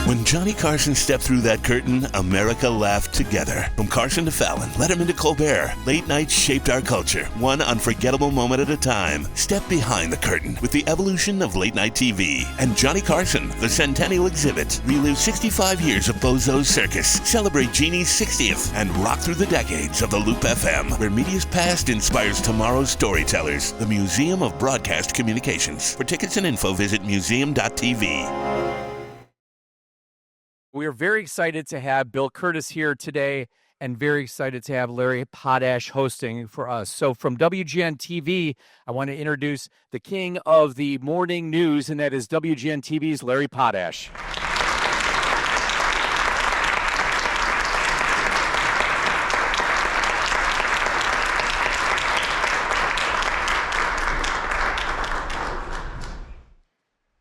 When Johnny Carson stepped through that curtain, America laughed together. From Carson to Fallon, Letterman to Colbert, late night shaped our culture, one unforgettable moment at a time. Step behind the curtain with the evolution of late night TV. And Johnny Carson, the Centennial Exhibit. Relive 65 years of Bozo's Circus, celebrate Jeannie's 60th, and rock through the decades of the Loop FM, where media's past inspires tomorrow's storytellers. The Museum of Broadcast Communications. For tickets and info, visit museum.tv. We are very excited to have Bill Kurtis here today and very excited to have Larry Potash hosting for us. So from WGN-TV, I want to introduce the king of the morning news, and that is WGN-TV's Larry Potash.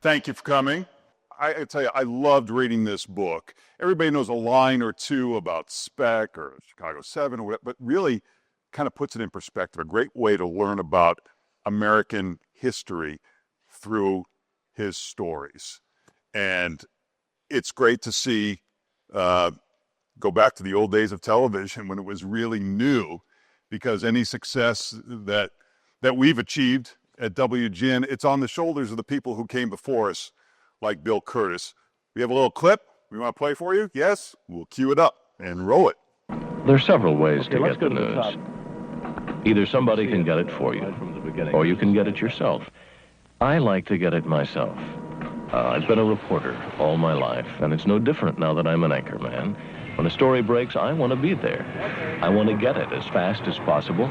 Thank you for coming. I tell you, I loved reading this book. Everybody knows a line or two about Spec or Chicago 7 or whatever, but really kind of puts it in perspective. A great way to learn about American history through his stories. And it's great to see, go back to the old days of television when it was really new, because any success that we've achieved at WGN, it's on the shoulders of the people who came before us, like Bill Kurtis. We have a little clip we want to play for you? Yes? We'll cue it up and roll it. There are several ways to get the news. Either somebody can get it for you, or you can get it yourself. I like to get it myself. I've been a reporter all my life, and it's no different now that I'm an anchorman. When a story breaks, I want to be there. I want to get it as fast as possible.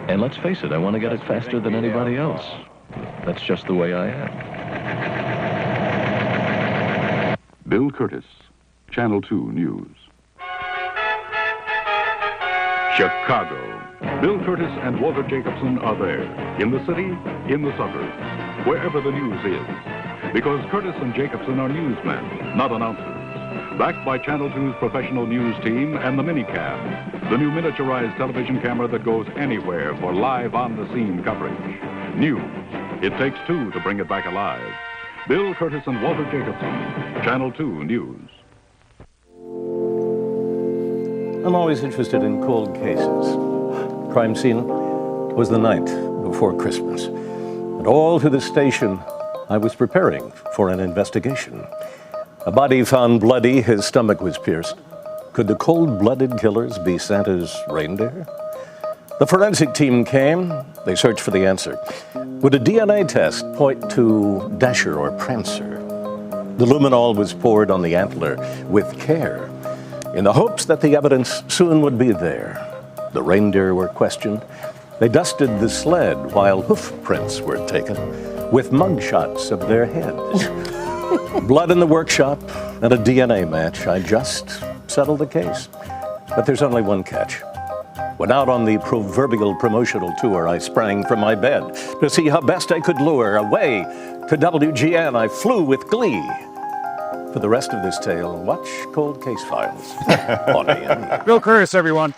And let's face it, I want to get it faster than anybody else. That's just the way I am. Bill Kurtis, Channel 2 News. Chicago. Bill Kurtis and Walter Jacobson are there, in the city, in the suburbs, wherever the news is. Because Kurtis and Jacobson are newsmen, not announcers. Backed by Channel 2's professional news team and the Minicam, the new miniaturized television camera that goes anywhere for live on-the-scene coverage. News. It takes two to bring it back alive. Bill Kurtis and Walter Jacobson, Channel 2 News. I'm always interested in cold cases. Crime scene was the night before Christmas. And all to the station, I was preparing for an investigation. A body found bloody, his stomach was pierced. Could the cold-blooded killers be Santa's reindeer? The forensic team came. They searched for the answer. Would a DNA test point to Dasher or Prancer? The luminol was poured on the antler with care, in the hopes that the evidence soon would be there. The reindeer were questioned. They dusted the sled while hoof prints were taken with mugshots of their heads. Blood in the workshop and a DNA match. I just settled the case. But there's only one catch. When out on the proverbial promotional tour, I sprang from my bed to see how best I could lure away to WGN. I flew with glee. For the rest of this tale, watch Cold Case Files on AM. Bill Kurtis, everyone.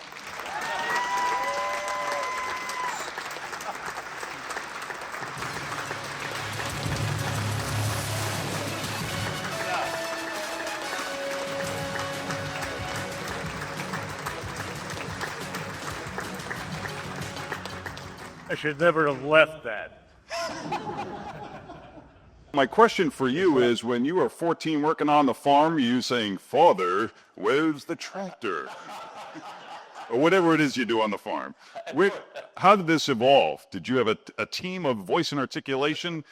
I should never have left that. My question for you is, when you were 14 working on the farm, you saying, "Father, where's the tractor?" Or whatever it is you do on the farm. How did this evolve? Did you have a team of voice and articulation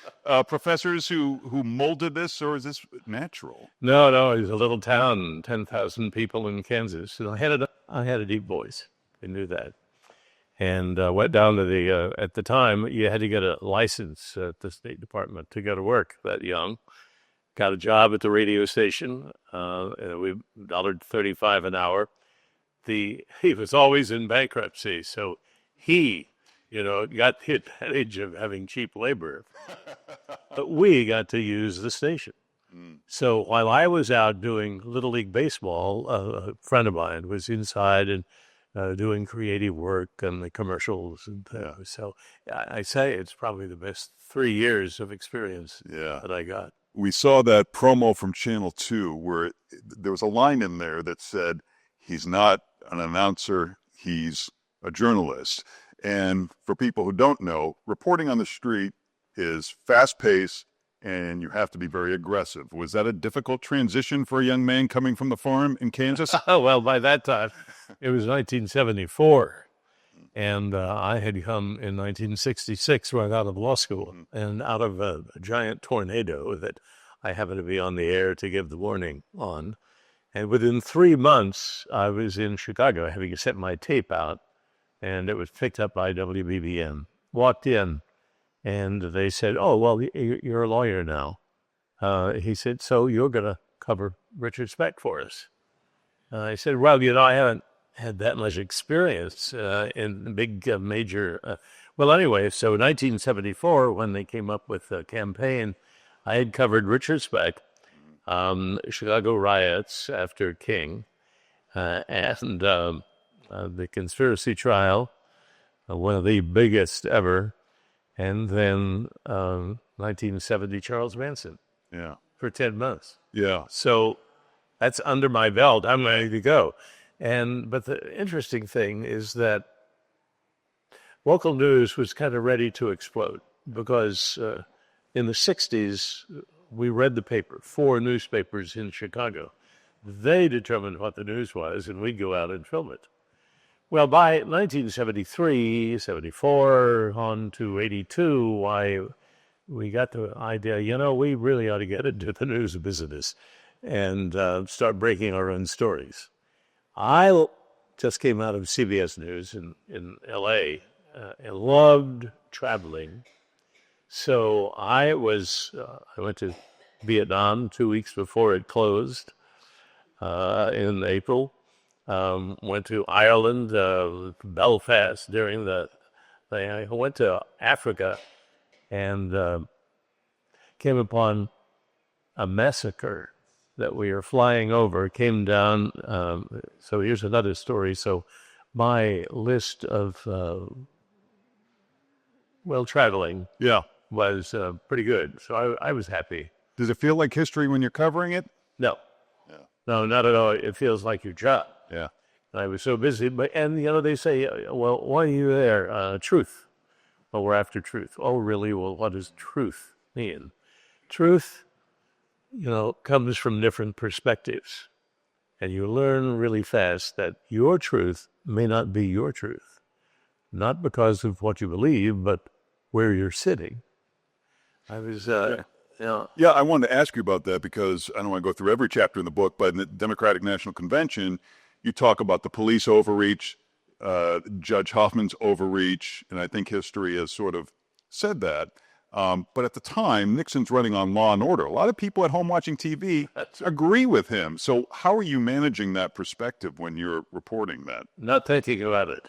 professors who molded this, or is this natural? No, it was a little town, 10,000 people in Kansas, and I had a deep voice. I knew that. And went down to the, at the time, you had to get a license at the State Department to go to work that young. Got a job at the radio station. We $1.35 an hour. He was always in bankruptcy, so he, got the advantage of having cheap labor. But we got to use the station. So while I was out doing Little League Baseball, a friend of mine was inside and doing creative work and the commercials and things. Yeah. So I say it's probably the best 3 years of experience that I got. we saw that promo from Channel 2 where there was a line in there that said, he's not an announcer, he's a journalist. And for people who don't know, reporting on the street is fast-paced, and you have to be very aggressive. Was that a difficult transition for a young man coming from the farm in Kansas? Oh, well, by that time, it was 1974. And I had come in 1966 right out of law school and out of a giant tornado that I happened to be on the air to give the warning on. And within 3 months, I was in Chicago having sent my tape out, and it was picked up by WBBN. Walked in. And they said, oh, well, you're a lawyer now. He said, so you're going to cover Richard Speck for us. I said, well, I haven't had that much experience in big major. Well, anyway, so 1974, when they came up with the campaign, I had covered Richard Speck, Chicago riots after King, and the conspiracy trial, one of the biggest ever. And then 1970, Charles Manson. Yeah. For 10 months. Yeah. So that's under my belt. I'm ready to go. But the interesting thing is that local news was kind of ready to explode because in the 60s, we read the paper, 4 newspapers in Chicago. They determined what the news was, and we'd go out and film it. Well, by 1973, 74, on to 82, we got the idea, we really ought to get into the news business and start breaking our own stories. I just came out of CBS News in L.A. And loved traveling. So I went to Vietnam 2 weeks before it closed in April. Went to Ireland, Belfast during the thing. I went to Africa and came upon a massacre that we were flying over, came down. So here's another story. So my list of, traveling was pretty good. So I was happy. Does it feel like history when you're covering it? No. Yeah. No, not at all. It feels like your job. Yeah. And I was so busy. And they say, well, why are you there? Truth. Well, we're after truth. Oh, really? Well, what does truth mean? Truth, comes from different perspectives. And you learn really fast that your truth may not be your truth. Not because of what you believe, but where you're sitting. I was, Yeah, I wanted to ask you about that because I don't want to go through every chapter in the book, but in the Democratic National Convention, you talk about the police overreach, Judge Hoffman's overreach, and I think history has sort of said that. But at the time, Nixon's running on law and order. A lot of people at home watching TV agree with him. So how are you managing that perspective when you're reporting that? Not thinking about it.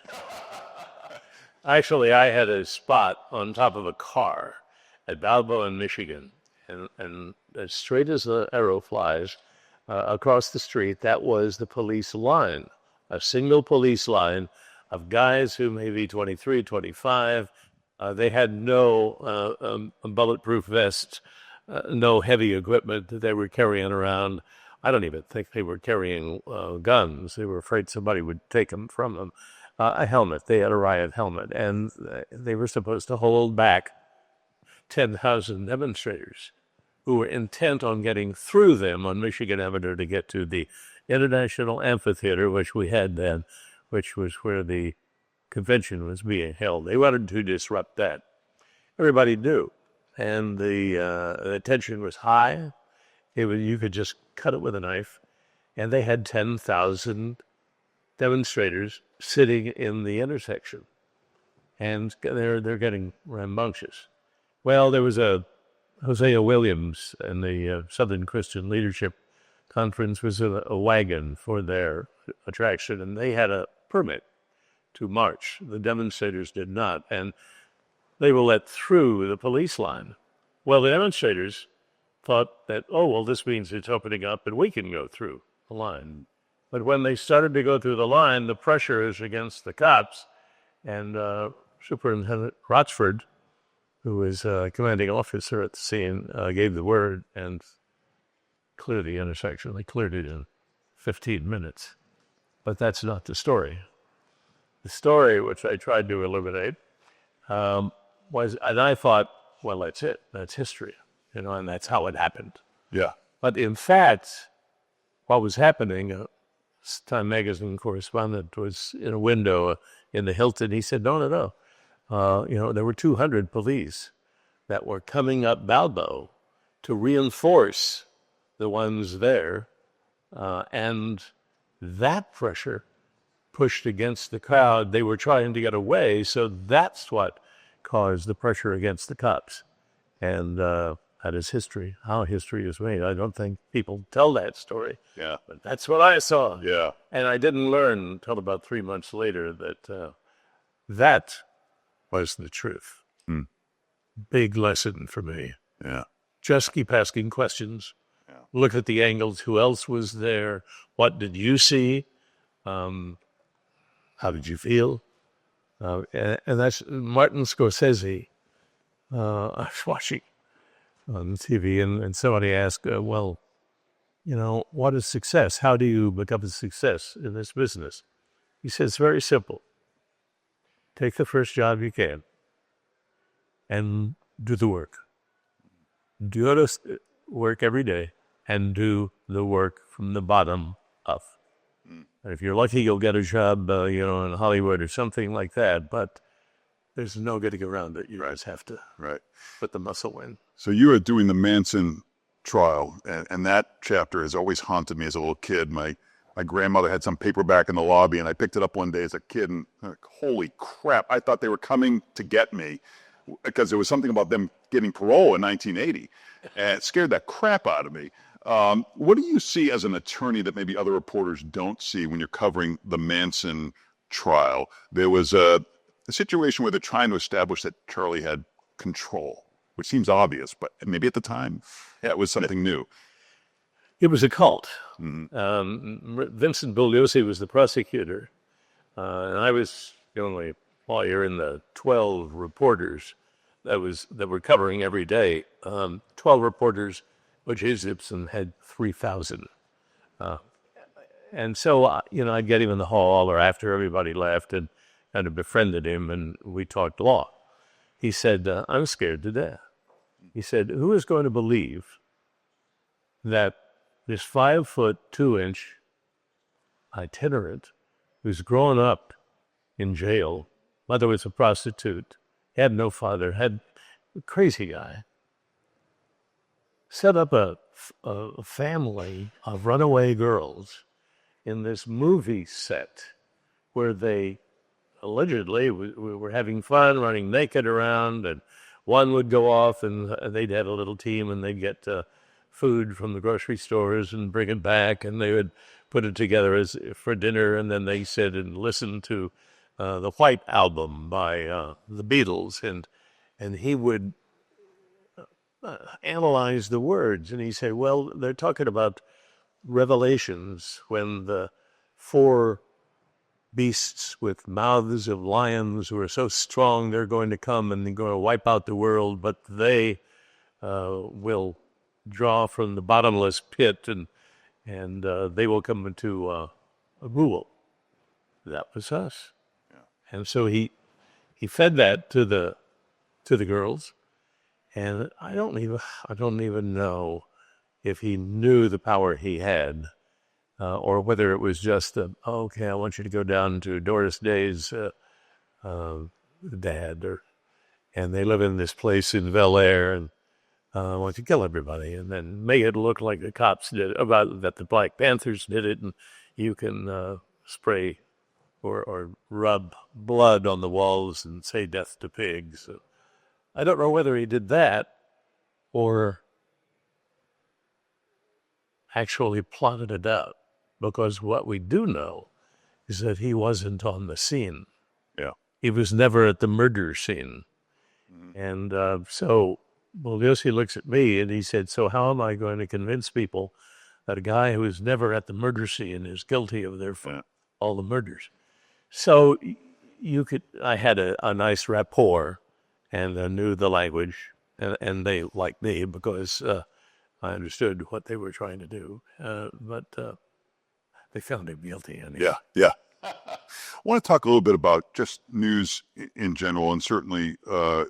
Actually, I had a spot on top of a car at Balboa in Michigan. And as straight as the arrow flies across the street, that was the police line, a single police line of guys who may be 23, 25. They had no bulletproof vests, no heavy equipment that they were carrying around. I don't even think they were carrying guns. They were afraid somebody would take them from them. A helmet. They had a riot helmet. And they were supposed to hold back 10,000 demonstrators who were intent on getting through them on Michigan Avenue to get to the International Amphitheater, which we had then, which was where the convention was being held. They wanted to disrupt that. Everybody knew. And the tension was high. You could just cut it with a knife. And they had 10,000 demonstrators sitting in the intersection. And they're getting rambunctious. Well, there was a Hosea Williams and the Southern Christian Leadership Conference was a wagon for their attraction, and they had a permit to march. The demonstrators did not, and they were let through the police line. Well, the demonstrators thought that, this means it's opening up and we can go through the line. But when they started to go through the line, the pressure is against the cops, and Superintendent Rochford, who was commanding officer at the scene, gave the word and cleared the intersection. They cleared it in 15 minutes. But that's not the story. The story, which I tried to eliminate, was, and I thought, well, that's it. That's history, and that's how it happened. Yeah. But in fact, what was happening, a Time magazine correspondent was in a window in the Hilton. He said, no. There were 200 police that were coming up Balbo to reinforce the ones there. And that pressure pushed against the crowd. They were trying to get away, so that's what caused the pressure against the cops. And that is history, how history is made. I don't think people tell that story. Yeah. But that's what I saw. Yeah. And I didn't learn until about 3 months later that that was the truth. Big lesson for me. Yeah. Just keep asking questions. Yeah. Look at the angles. Who else was there? What did you see? How did you feel? And that's Martin Scorsese. I was watching on TV, and somebody asked, what is success? How do you become a success in this business? He says, very simple. Take the first job you can and do the work. Do the work every day and do the work from the bottom up. And if you're lucky, you'll get a job, in Hollywood or something like that. But there's no getting around it. You just have to put the muscle in. So you are doing the Manson trial, and that chapter has always haunted me as a little kid. My grandmother had some paperback in the lobby, and I picked it up one day as a kid, and holy crap, I thought they were coming to get me because there was something about them getting parole in 1980, and it scared that crap out of me. What do you see as an attorney that maybe other reporters don't see when you're covering the Manson trial? There was a situation where they're trying to establish that Charlie had control, which seems obvious, but maybe at the time, it was something new. It was a cult. Mm-hmm. Vincent Bugliosi was the prosecutor, and I was the only lawyer in the 12 reporters that were covering every day. 12 reporters. O.J. Simpson had 3,000. And so, I'd get him in the hall or after everybody left and kind of befriended him, and we talked law. He said, I'm scared to death. He said, who is going to believe that this 5'2" itinerant who's grown up in jail, mother was a prostitute, had no father, had a crazy guy, set up a family of runaway girls in this movie set where they allegedly were having fun, running naked around, and one would go off and they'd have a little team and they'd get food from the grocery stores and bring it back, and they would put it together for dinner, and then they sit and listen to the White Album by the Beatles, and he would analyze the words, and he said, well, they're talking about Revelations when the 4 beasts with mouths of lions who are so strong they're going to come and they're going to wipe out the world, but they will draw from the bottomless pit and they will come into a rule. That was us. Yeah. And so he fed that to the girls. And I don't even know if he knew the power he had, or whether it was just okay, I want you to go down to Doris Day's dad, and they live in this place in Bel Air, and I want you to kill everybody, and then make it look like the cops did, that the Black Panthers did it, and you can spray or rub blood on the walls and say death to pigs. So, I don't know whether he did that or actually plotted it out, because what we do know is that he wasn't on the scene. Yeah. He was never at the murder scene. Mm-hmm. And so Bugliosi looks at me and he said, so how am I going to convince people that a guy who is never at the murder scene is guilty of all the murders? So I had a nice rapport and knew the language, and they liked me because I understood what they were trying to do. But they found him guilty anyway. Yeah. I want to talk a little bit about just news in general, and certainly a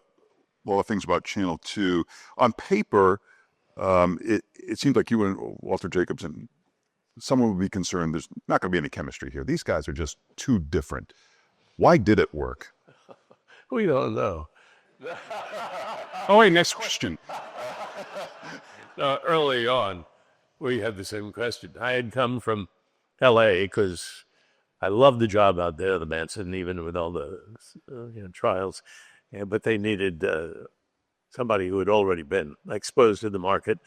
lot of things about Channel 2. On paper, it seems like you and Walter Jacobson, someone would be concerned there's not going to be any chemistry here. These guys are just too different. Why did it work? We don't know. Oh, wait, next question. Early on, we had the same question. I had come from L.A. because I loved the job out there, the Manson, even with all the trials. Yeah, but they needed somebody who had already been exposed to the market.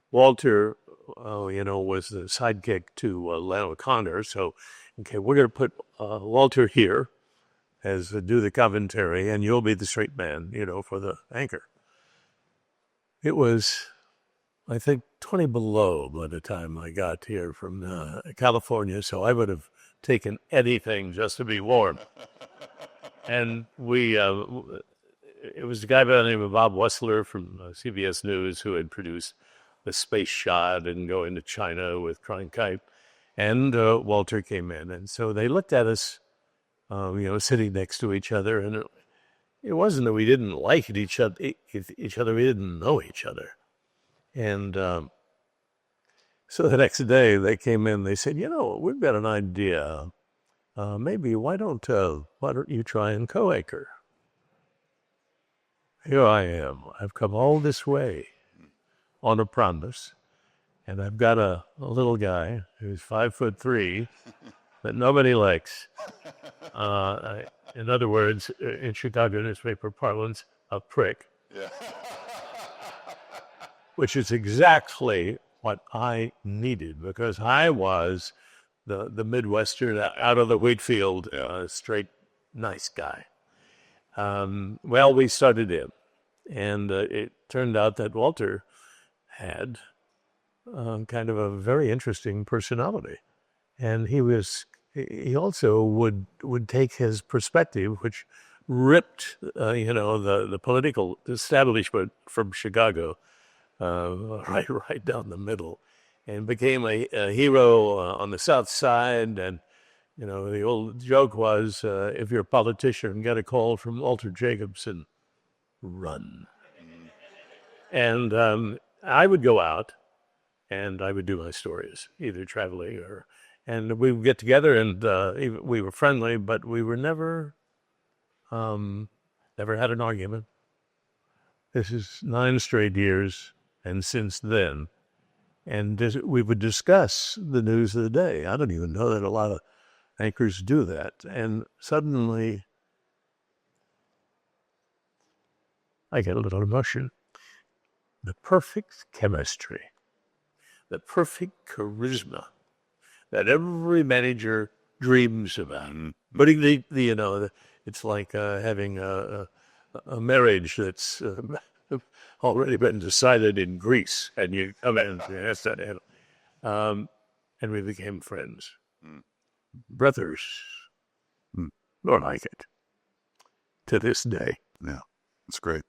Walter, was the sidekick to Lano Connor. So, okay, we're going to put Walter here as do the commentary, and you'll be the straight man, for the anchor. It was, I think, 20 below by the time I got here from California, so I would have taken anything just to be warm. And it was a guy by the name of Bob Wessler from CBS News who had produced The Space Shot and Going to China with Cronkite. And Walter came in. And so they looked at us, sitting next to each other. And it wasn't that we didn't like each other, we didn't know each other. And so the next day they came in, they said, we've got an idea. Maybe why don't you try and co-anchor? Here I am. I've come all this way on a promise, and I've got a little guy who's 5'3" that nobody likes. In other words, in Chicago newspaper parlance, a prick. Yeah. Which is exactly what I needed, because I was the Midwestern out of the wheat field, straight nice guy. Well, we started in, and it turned out that Walter had kind of a very interesting personality, and he also would take his perspective, which ripped the political establishment from Chicago right down the middle, and became a hero on the South Side. And the old joke was, if you're a politician, get a call from Walter Jacobson, run. And I would go out and I would do my stories, either traveling and we would get together, and we were friendly, but we were never had an argument. This is 9 straight years, and since then, and we would discuss the news of the day. I don't even know that a lot of anchors do that. And suddenly, I get a little emotion. The perfect chemistry, the perfect charisma that every manager dreams about. Putting it's like having a marriage that's already been decided in Greece, and you come in, and we became friends. Brothers, more like it, to this day. Yeah, that's great.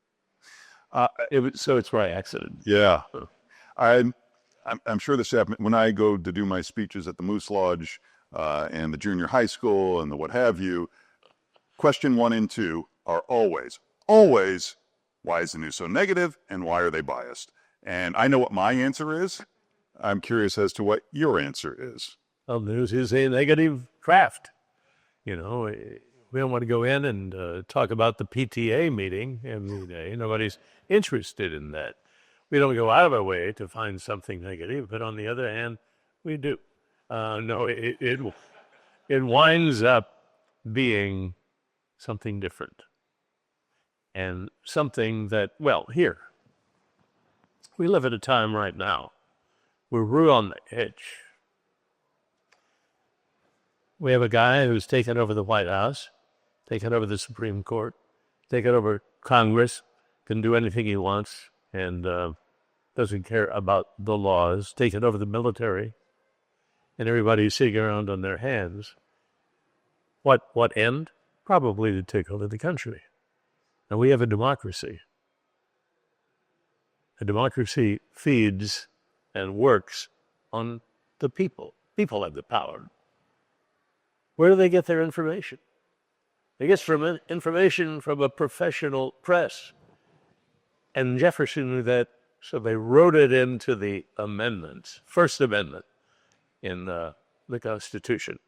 So it's by accident. Yeah. I'm sure this happened when I go to do my speeches at the Moose Lodge and the junior high school and the what have you. Question 1 and 2 are always, why is the news so negative, and why are they biased? And I know what my answer is. I'm curious as to what your answer is. Well, news is a negative craft. We don't want to go in and talk about the PTA meeting every day. Nobody's interested in that. We don't go out of our way to find something negative, but on the other hand, we do. No, it winds up being something different. And something that, here, we live at a time right now where we're on the edge. We have a guy who's taken over the White House, taken over the Supreme Court, taken over Congress, can do anything he wants, and doesn't care about the laws, taken over the military, and everybody's sitting around on their hands. What end? Probably to take over the country. And we have a democracy. A democracy feeds and works on the people. People have the power. Where do they get their information? They get information from a professional press. And Jefferson knew that, so they wrote it into the amendments, First Amendment in the Constitution.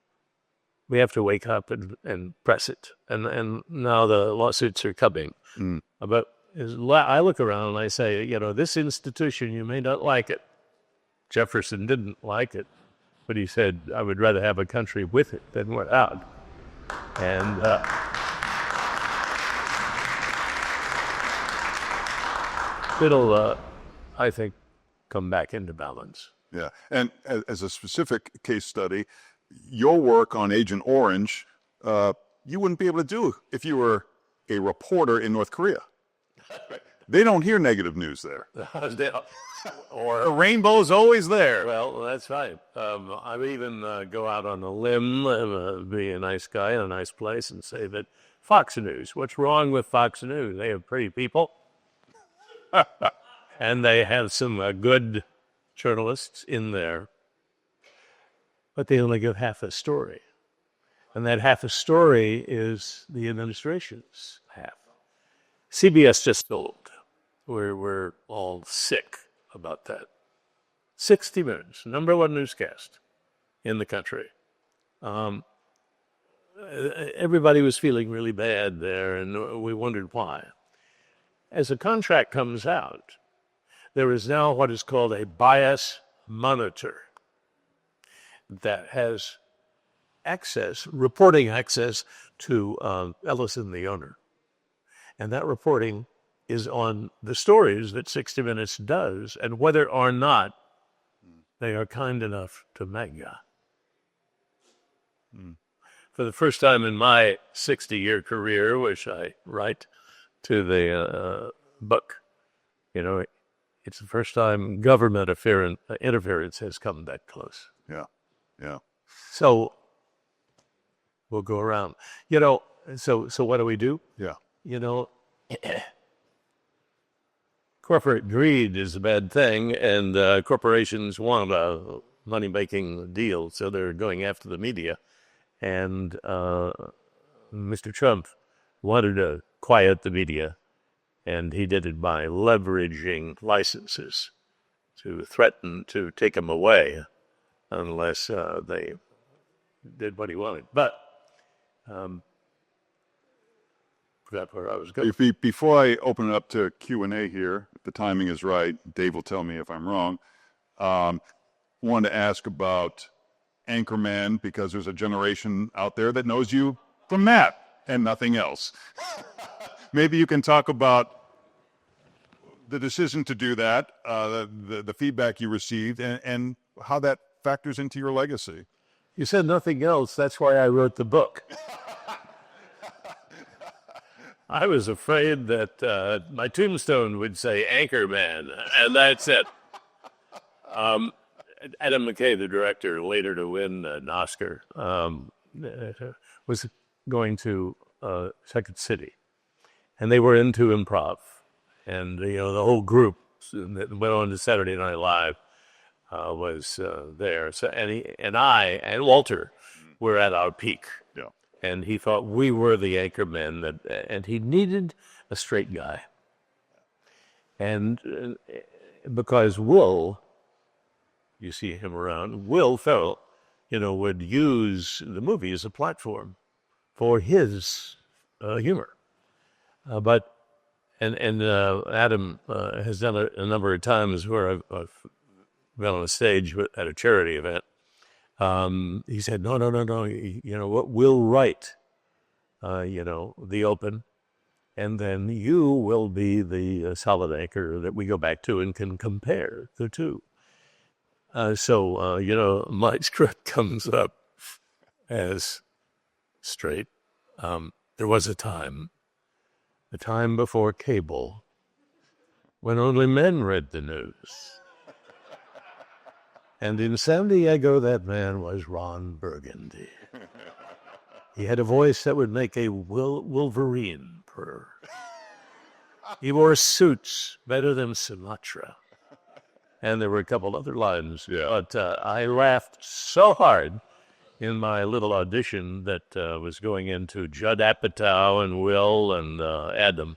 We have to wake up and press it. And now the lawsuits are coming. But I look around and I say, this institution, you may not like it. Jefferson didn't like it, but he said, I would rather have a country with it than without. And it'll, I think, come back into balance. Yeah, and as a specific case study, your work on Agent Orange, you wouldn't be able to do if you were a reporter in North Korea. They don't hear negative news there. Or the rainbow's always there. Well, that's right. I would even go out on a limb, be a nice guy in a nice place, and say that Fox News, what's wrong with Fox News? They have pretty people, and they have some good journalists in there, but they only give half a story. And that half a story is the administration's half. CBS just sold. We're all sick about that. 60 Minutes, number one newscast in the country. Everybody was feeling really bad there, and we wondered why. As a contract comes out, there is now what is called a bias monitor that has reporting access to Ellison, the owner. And that reporting is on the stories that 60 Minutes does and whether or not they are kind enough to MAGA. For the first time in my 60-year career, which I write to the book, it's the first time government interference has come that close. Yeah. So we'll go around. So what do we do? Yeah. Corporate greed is a bad thing, and corporations want a money-making deal, so they're going after the media. And Mr. Trump wanted to quiet the media, and he did it by leveraging licenses to threaten to take them away unless they did what he wanted. But forgot where I was going. Before I open it up to Q&A here, if the timing is right, Dave will tell me if I'm wrong. Wanted to ask about Anchorman, because there's a generation out there that knows you from that and nothing else. Maybe you can talk about the decision to do that, the feedback you received, and how that factors into your legacy. You said nothing else. That's why I wrote the book. I was afraid that my tombstone would say Anchorman, and that's it. Adam McKay, the director, later to win an Oscar, was going to Second City, and they were into improv, and the whole group that went on to Saturday Night Live was there. So and I and Walter were at our peak. Yeah. And he thought we were the Anchormen, and he needed a straight guy. And because Will, you see him around, Will Ferrell, would use the movie as a platform for his humor. But Adam has done it a number of times where I've been on a stage at a charity event. He said, no, what we'll write, the open, and then you will be the solid anchor that we go back to and can compare the two. So my script comes up as straight. There was a time before cable, when only men read the news. And in San Diego, that man was Ron Burgundy. He had a voice that would make a Wolverine purr. He wore suits better than Sinatra. And there were a couple other lines. Yeah. But I laughed so hard in my little audition that was going into Judd Apatow and Will and Adam,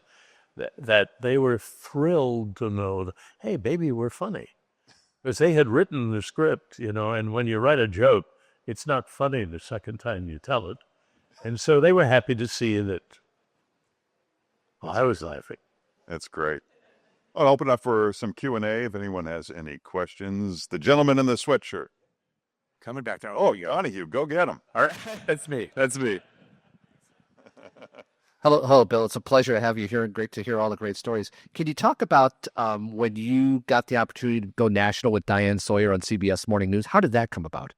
that they were thrilled to know, that, hey, baby, we're funny. Because they had written the script, and when you write a joke, it's not funny the second time you tell it. And so they were happy to see that I was laughing. That's great. I'll open up for some Q&A if anyone has any questions. The gentleman in the sweatshirt. Coming back down. Oh, Donahue, go get him. All right. That's me. Hello, Bill. It's a pleasure to have you here and great to hear all the great stories. Can you talk about when you got the opportunity to go national with Diane Sawyer on CBS Morning News? How did that come about?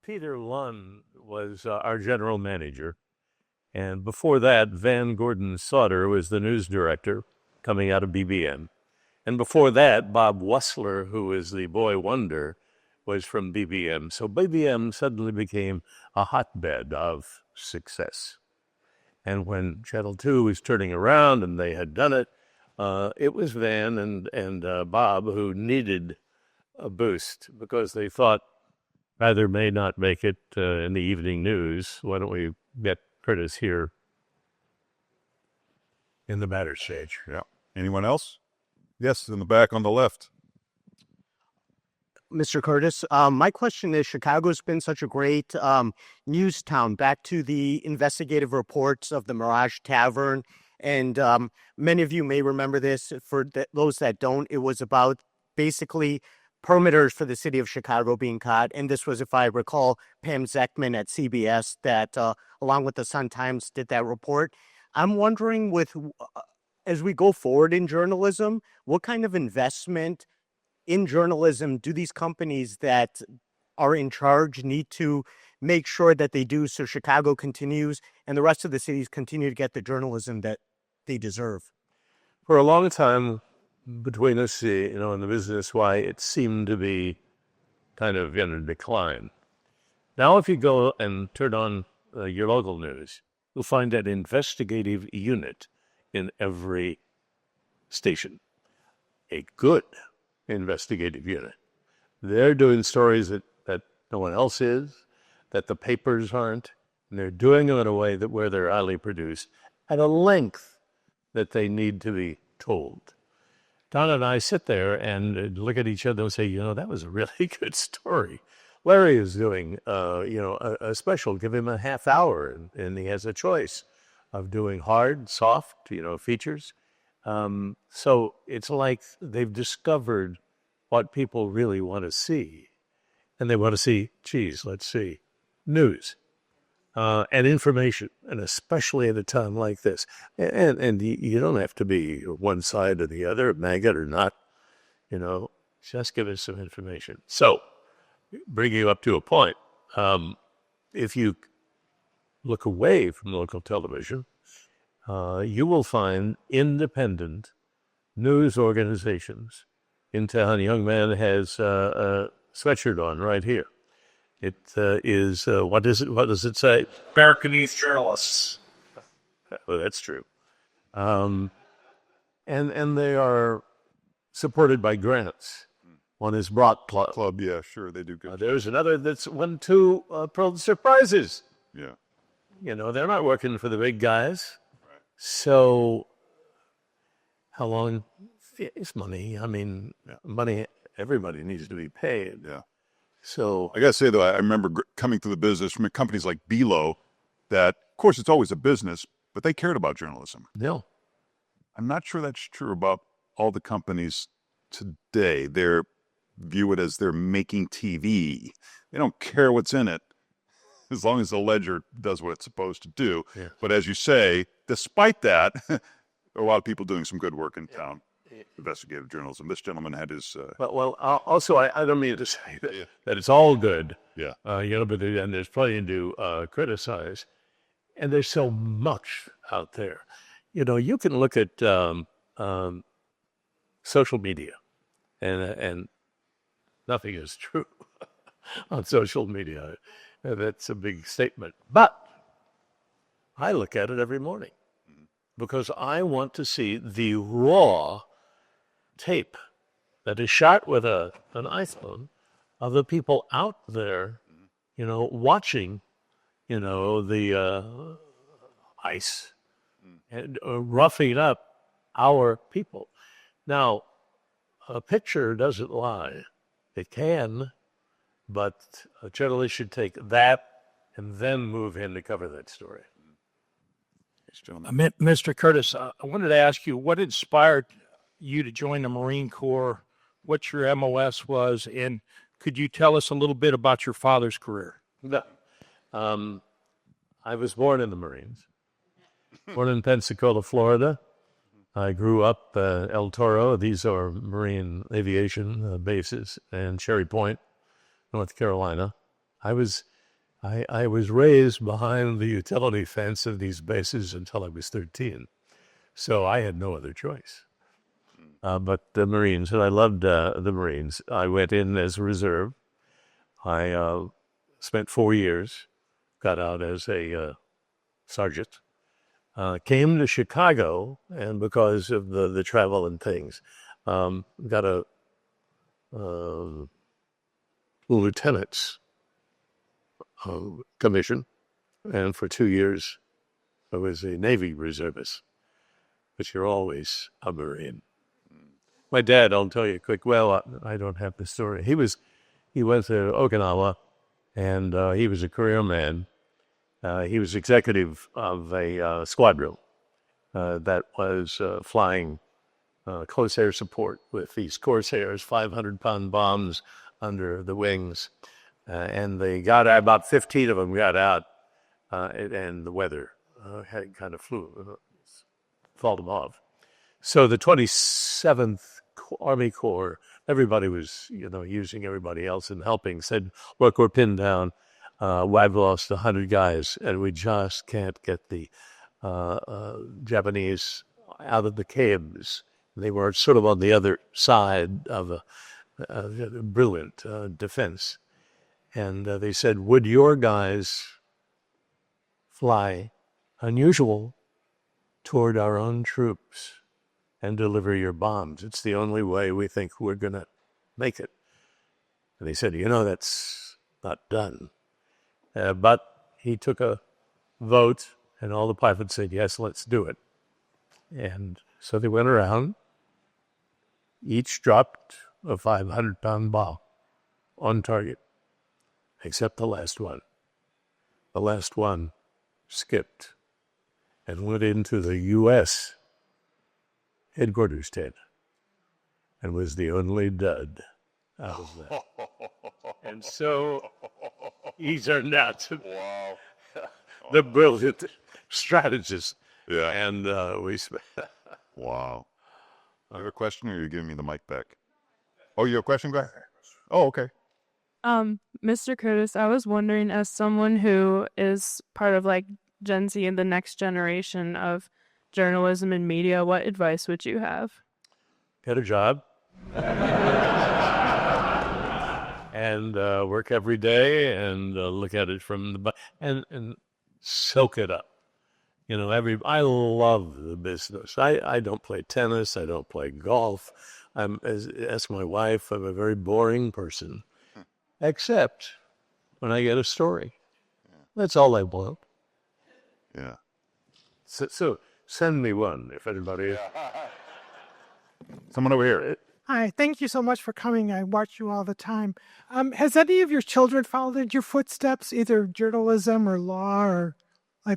Peter Lunn was our general manager. And before that, Van Gordon Sauter was the news director coming out of BBM. And before that, Bob Wussler, who was the boy wonder, was from BBM. So BBM suddenly became a hotbed of success. And when Channel 2 was turning around and they had done it, it was Van and Bob who needed a boost because they thought either may not make it in the evening news. Why don't we get Kurtis here in the batter stage? Yeah. Anyone else? Yes, in the back on the left. Mr. Kurtis, my question is, Chicago's been such a great news town. Back to the investigative reports of the Mirage Tavern, and many of you may remember this. For those that don't, it was about basically perimeters for the city of Chicago being caught. And this was, if I recall, Pam Zeckman at CBS that, along with the Sun-Times, did that report. I'm wondering, as we go forward in journalism, what kind of investment in journalism do these companies that are in charge need to make sure that they do so Chicago continues and the rest of the cities continue to get the journalism that they deserve? For a long time between us, in the business, why it seemed to be kind of in a decline. Now, if you go and turn on your local news, you'll find an investigative unit in every station. A good investigative unit. They're doing stories that no one else is, that the papers aren't, and they're doing them in a way where they're highly produced at a length that they need to be told. Don and I sit there and look at each other and say, that was a really good story. Larry is doing, a special. Give him a half hour, and he has a choice of doing hard, soft, features. So it's like they've discovered what people really want to see. And they want to see, let's see, news and information, and especially at a time like this. And you don't have to be one side or the other, maggot or not, just give us some information. So, bring you up to a point. If you look away from local television, you will find independent news organizations in town. A young man has a sweatshirt on right here. It is, what is it? What does it say? Americanese journalists. Well, that's true. And they are supported by grants. One is Brock Club. Yeah, sure, they do good. There's another that's won 2 Pulitzer Prizes. Yeah. They're not working for the big guys. Right. So how long? It's money. Money, everybody needs to be paid. Yeah. So I got to say, though, I remember coming through the business from companies like Belo that, of course, it's always a business, but they cared about journalism. No. I'm not sure that's true about all the companies today. They're view it as they're making TV. They don't care what's in it as long as the ledger does what it's supposed to do. Yeah. But as you say, despite that, there are a lot of people doing some good work in town. Investigative journalism. This gentleman had his... Well, also, I don't mean to say that it's all good. Yeah. But and there's plenty to criticize. And there's so much out there. You can look at social media, and nothing is true on social media. That's a big statement. But I look at it every morning. because I want to see the raw tape that is shot with an iPhone of the people out there, watching, the ice and roughing up our people. Now, a picture doesn't lie. It can, but a journalist should take that and then move in to cover that story. Mr. Kurtis, I wanted to ask you, what inspired you to join the Marine Corps, what your MOS was, and could you tell us a little bit about your father's career? No. I was born in the Marines, born in Pensacola, Florida. I grew up El Toro. These are Marine aviation bases, and Cherry Point, North Carolina. I was raised behind the utility fence of these bases until I was 13, so I had no other choice. But the Marines, and I loved the Marines. I went in as a reserve. I spent 4 years, got out as a sergeant. Came to Chicago, and because of the travel and things, got a lieutenant's commission, and for 2 years I was a Navy reservist. But you're always a Marine. My dad, I'll tell you quick. Well, I don't have the story. He went to Okinawa, and he was a career man. He was executive of a squadron that was flying close air support with these Corsairs, 500-pound bombs under the wings. And they got out, about 15 of them got out, and the weather had kind of falled them off. So the 27th Army Corps, everybody was, using everybody else and helping, said, look, we're pinned down. I've lost 100 guys, and we just can't get the Japanese out of the caves. They were sort of on the other side of a brilliant defense. And they said, would your guys fly unusual toward our own troops and deliver your bombs? It's the only way we think we're going to make it. And they said, that's not done. But he took a vote, and all the pilots said, yes, let's do it. And so they went around. Each dropped a 500-pound bomb on target, except the last one. The last one skipped and went into the U.S. headquarters tent and was the only dud out of that. And so he turned out to be the brilliant strategist. Yeah. And we... Wow. You have a question, or are you giving me the mic back? Oh, you have a question? Go ahead. Oh, okay. Mr. Kurtis, I was wondering, as someone who is part of Gen Z and the next generation of journalism and media, what advice would you have? Get a job. And work every day and look at it from the and soak it up. I love the business. I don't play tennis. I don't play golf. Ask my wife, I'm a very boring person, except when I get a story. Yeah. That's all I want. Yeah. So send me one, if anybody. Someone over here. Hi, thank you so much for coming. I watch you all the time. Has any of your children followed in your footsteps, either journalism or law, or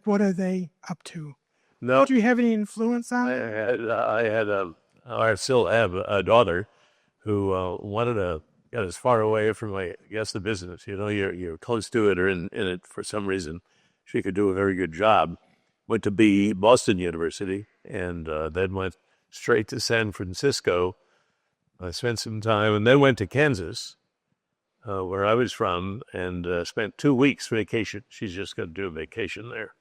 what are they up to? No. Do you have any influence on it? I still have a daughter who wanted to get as far away from, the business. You're close to it or in it for some reason. She could do a very good job. Went to Boston University, and then went straight to San Francisco. I spent some time, and then went to Kansas, where I was from, and spent 2 weeks vacation. She's just going to do a vacation there.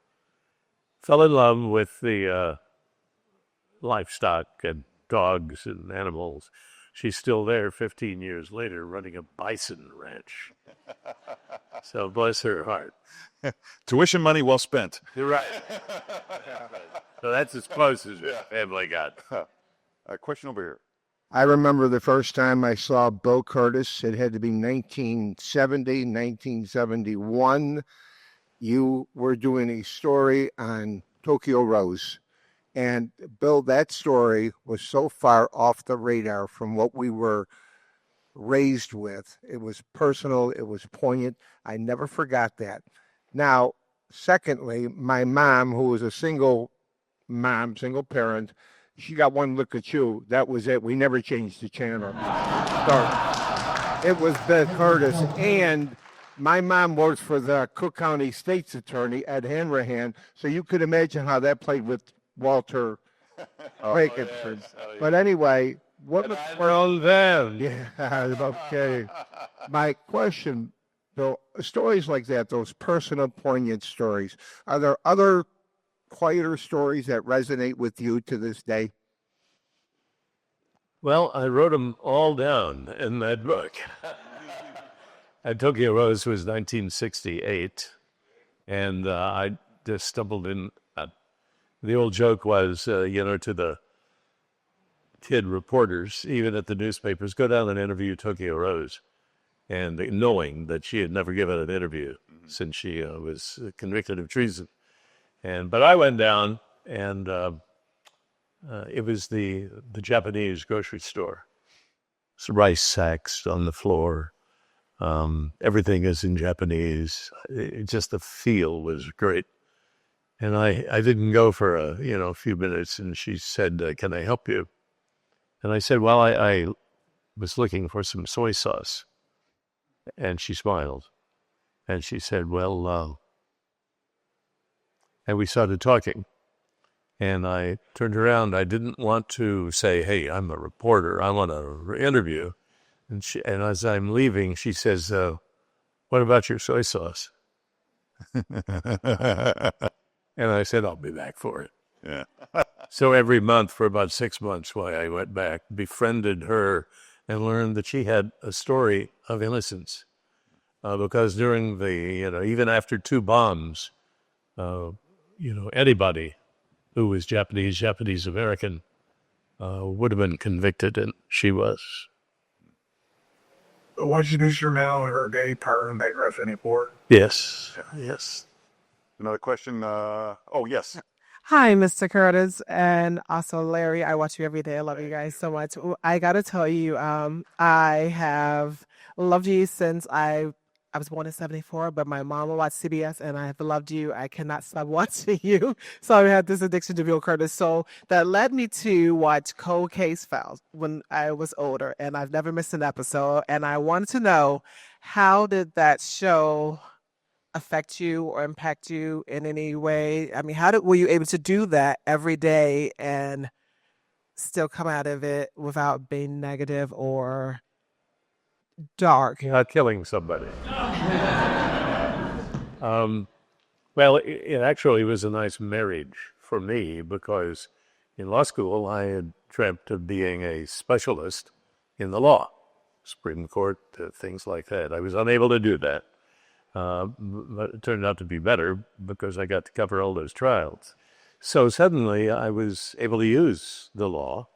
Fell in love with the livestock and dogs and animals. She's still there 15 years later running a bison ranch. So bless her heart. Tuition money well spent. You're right. So that's as close as family got. Question over here. I remember the first time I saw Bill Kurtis. It had to be 1970, 1971. You were doing a story on Tokyo Rose. And Bill, that story was so far off the radar from what we were raised with. It was personal. It was poignant. I never forgot that. Now, secondly, my mom, who was a single mom, single parent, she got one look at you. That was it. We never changed the channel. So it was Bill Kurtis. And my mom works for the Cook County State's Attorney, Ed Hanrahan. So you could imagine how that played with Walter Frankenford. But anyway, what we're on them. Yeah, okay. My question, Bill, stories like that, those personal, poignant stories, are there other quieter stories that resonate with you to this day? Well, I wrote them all down in that book. And Tokyo Rose was 1968, and I just stumbled in. The old joke was, to the kid reporters, even at the newspapers, go down and interview Tokyo Rose, and knowing that she had never given an interview since she was convicted of treason. But I went down, and it was the Japanese grocery store. It's rice sacks on the floor. Everything is in Japanese. Just the feel was great. And I didn't go for a few minutes, and she said, "Can I help you?" And I said, "Well, I was looking for some soy sauce." And she smiled, and she said, "Well," and we started talking. And I turned around. I didn't want to say, "Hey, I'm a reporter. I want to interview." And as I'm leaving, she says, "What about your soy sauce?" And I said, "I'll be back for it." Yeah. So every month for about 6 months, I went back, befriended her, and learned that she had a story of innocence. Because during the, even after 2 bombs, anybody who was Japanese American, would have been convicted, and she was. Was you your now or gay partner in that anymore? Yes. Yes. Another question. Yes. Hi, Mr. Kurtis, and also Larry. I watch you every day. I love you guys so much. I got to tell you, I have loved you since I was born in 74, but my mom watched CBS, and I have loved you. I cannot stop watching you. So I had this addiction to Bill Kurtis. So that led me to watch Cold Case Files when I was older, and I've never missed an episode. And I wanted to know, how did that show affect you or impact you in any way? I mean, were you able to do that every day and still come out of it without being negative or dark? You're not killing somebody. Well, it actually was a nice marriage for me, because in law school I had dreamt of being a specialist in the law, Supreme Court, things like that. I was unable to do that. But it turned out to be better because I got to cover all those trials. So suddenly I was able to use the law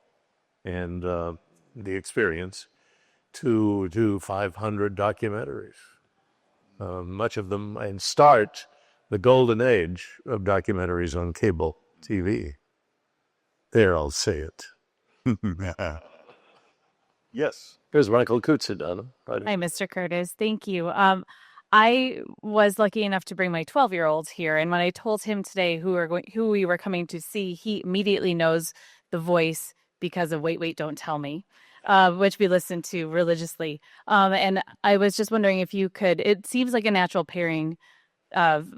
and the experience to do 500 documentaries, much of them, and start the golden age of documentaries on cable TV. There, I'll say it. Yes. Here's Michael Kutza, Donna. Hi, Mr. Kurtis. Thank you. I was lucky enough to bring my 12-year-old here, and when I told him today who we were coming to see, he immediately knows the voice because of Wait, Wait, Don't Tell Me, which we listen to religiously. And I was just wondering if you could, it seems like a natural pairing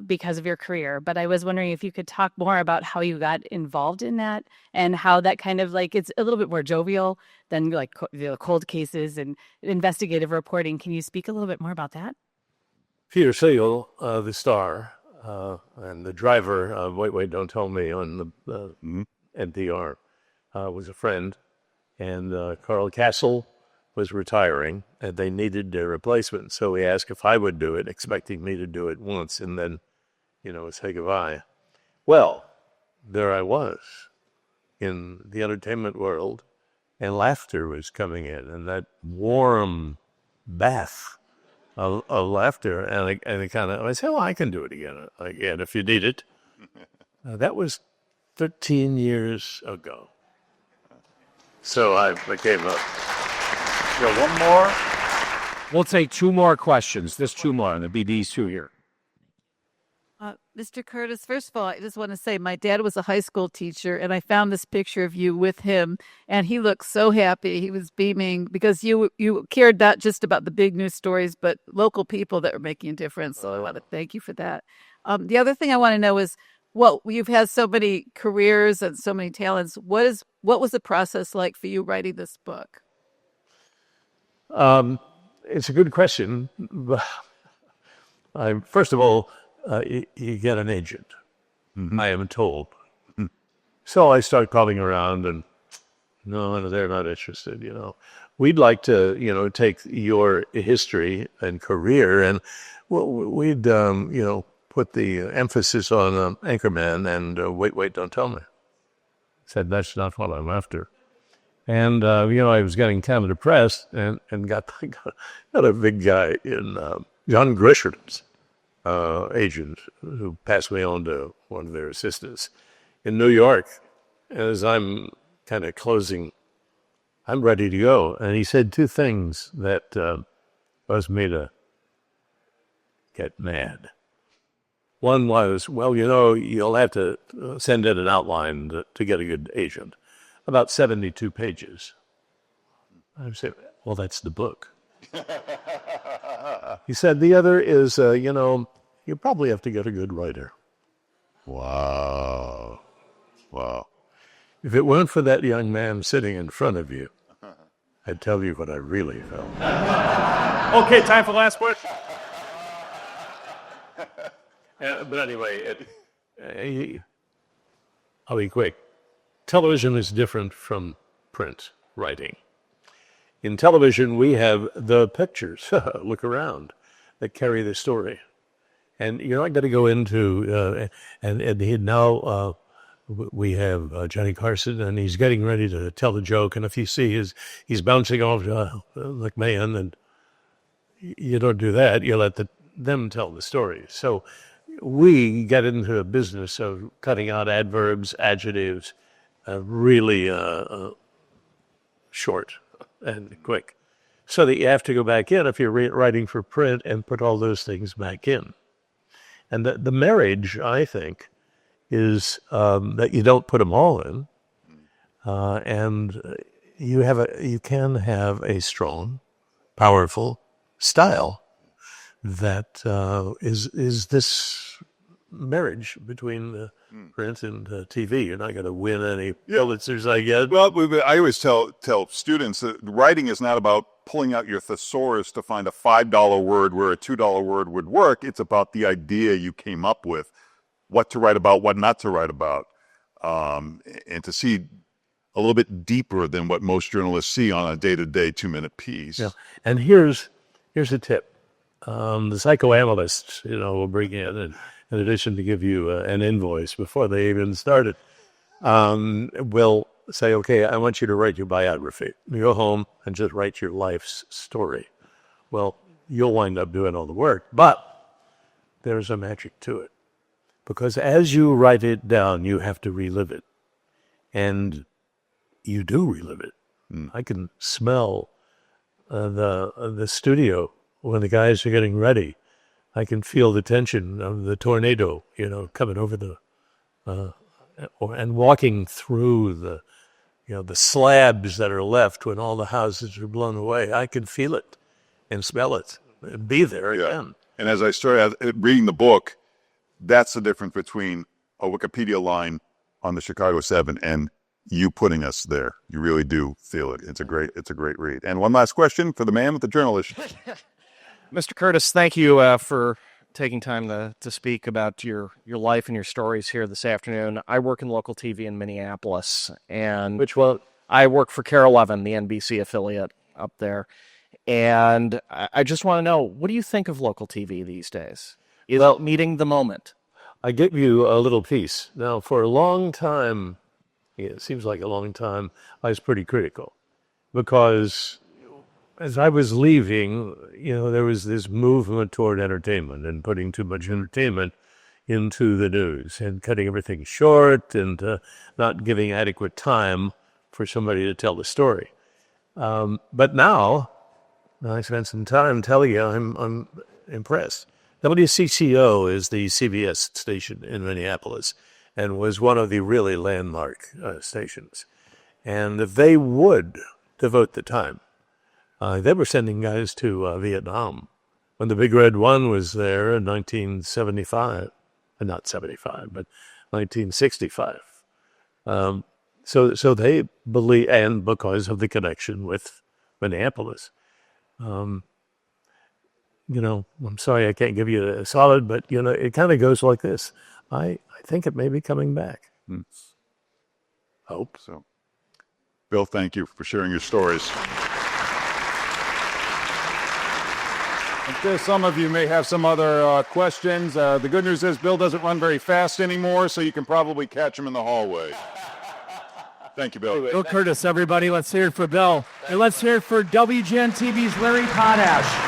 because of your career, but I was wondering if you could talk more about how you got involved in that and how that kind of it's a little bit more jovial than cold cases and investigative reporting. Can you speak a little bit more about that? Peter Siegel, the star, and the driver of Wait, Wait, Don't Tell Me on the NPR, was a friend. And Carl Castle was retiring, and they needed a replacement. So he asked if I would do it, expecting me to do it once and then, say goodbye. Well, there I was in the entertainment world, and laughter was coming in, and that warm bath of laughter, and I said, well, I can do it again if you need it. That was 13 years ago. So I became one more. We'll take two more questions. There's two more, and it'll be these two here. Mr. Kurtis, first of all, I just want to say my dad was a high school teacher, and I found this picture of you with him, and he looked so happy. He was beaming because you cared not just about the big news stories, but local people that were making a difference. So I want to thank you for that. The other thing I want to know is, well, you've had so many careers and so many talents. What was the process like for you writing this book? It's a good question. First of all, you get an agent, I am told. So I start calling around, and no, they're not interested, We'd like to, take your history and career, and we'd, put the emphasis on Anchorman and Wait, Don't Tell Me. Said, that's not what I'm after. And, I was getting kind of depressed and got a big guy in John Grisham's agent who passed me on to one of their assistants in New York. As I'm kind of closing, I'm ready to go. And he said two things that caused me to get mad. One was, well, you'll have to send in an outline to get a good agent. About 72 pages. I said, well, that's the book. He said, the other is, you probably have to get a good writer. Wow. If it weren't for that young man sitting in front of you, I'd tell you what I really felt. Okay, time for the last question. But anyway, I'll be quick. Television is different from print writing. In television, we have the pictures, look around, that carry the story. And you're not going to go into, we have Johnny Carson, and he's getting ready to tell the joke, and if you see he's bouncing off McMahon, and you don't do that, you let them tell the story. So we get into a business of cutting out adverbs, adjectives, really short and quick, so that you have to go back in if you're writing for print and put all those things back in. And the marriage, I think, is that you don't put them all in, and you can have a strong, powerful style that is this marriage between the print and TV. You're not going to win any Pulitzers, I guess. Well, I always tell students that writing is not about pulling out your thesaurus to find a $5 word where a $2 word would work. It's about the idea you came up with, what to write about, what not to write about, and to see a little bit deeper than what most journalists see on a day-to-day 2-minute piece. Yeah. And here's a tip. The psychoanalysts, will bring in addition to give you an invoice before they even started, will say, okay, I want you to write your biography. You go home and just write your life's story. Well, you'll wind up doing all the work, but there's a magic to it. Because as you write it down, you have to relive it. And you do relive it. I can smell the studio when the guys are getting ready. I can feel the tension of the tornado, coming over and walking through the slabs that are left when all the houses are blown away. I can feel it and smell it and be there again. And as I started reading the book, that's the difference between a Wikipedia line on the Chicago 7 and you putting us there. You really do feel it. It's a great read. And one last question for the man with the journalist. Mr. Kurtis, thank you for taking time to speak about your life and your stories here this afternoon. I work in local TV in Minneapolis. And which one? I work for KARE 11, the NBC affiliate up there. And I just want to know, what do you think of local TV these days? Is it meeting the moment? I give you a little piece. Now, for a long time, it seems like a long time, I was pretty critical because as I was leaving, there was this movement toward entertainment and putting too much entertainment into the news and cutting everything short and not giving adequate time for somebody to tell the story. But now, I spent some time telling you I'm impressed. WCCO is the CBS station in Minneapolis and was one of the really landmark stations. And if they would devote the time, they were sending guys to Vietnam when the Big Red One was there in 1975. Not 75, but 1965. So they believe, and because of the connection with Minneapolis. I'm sorry I can't give you a solid, but, it kind of goes like this. I think it may be coming back. Hope so. Bill, thank you for sharing your stories. Some of you may have some other questions. The good news is Bill doesn't run very fast anymore, so you can probably catch him in the hallway. Thank you, Bill. Bill Kurtis, everybody. Let's hear it for Bill. And let's hear it for WGN-TV's Larry Potash.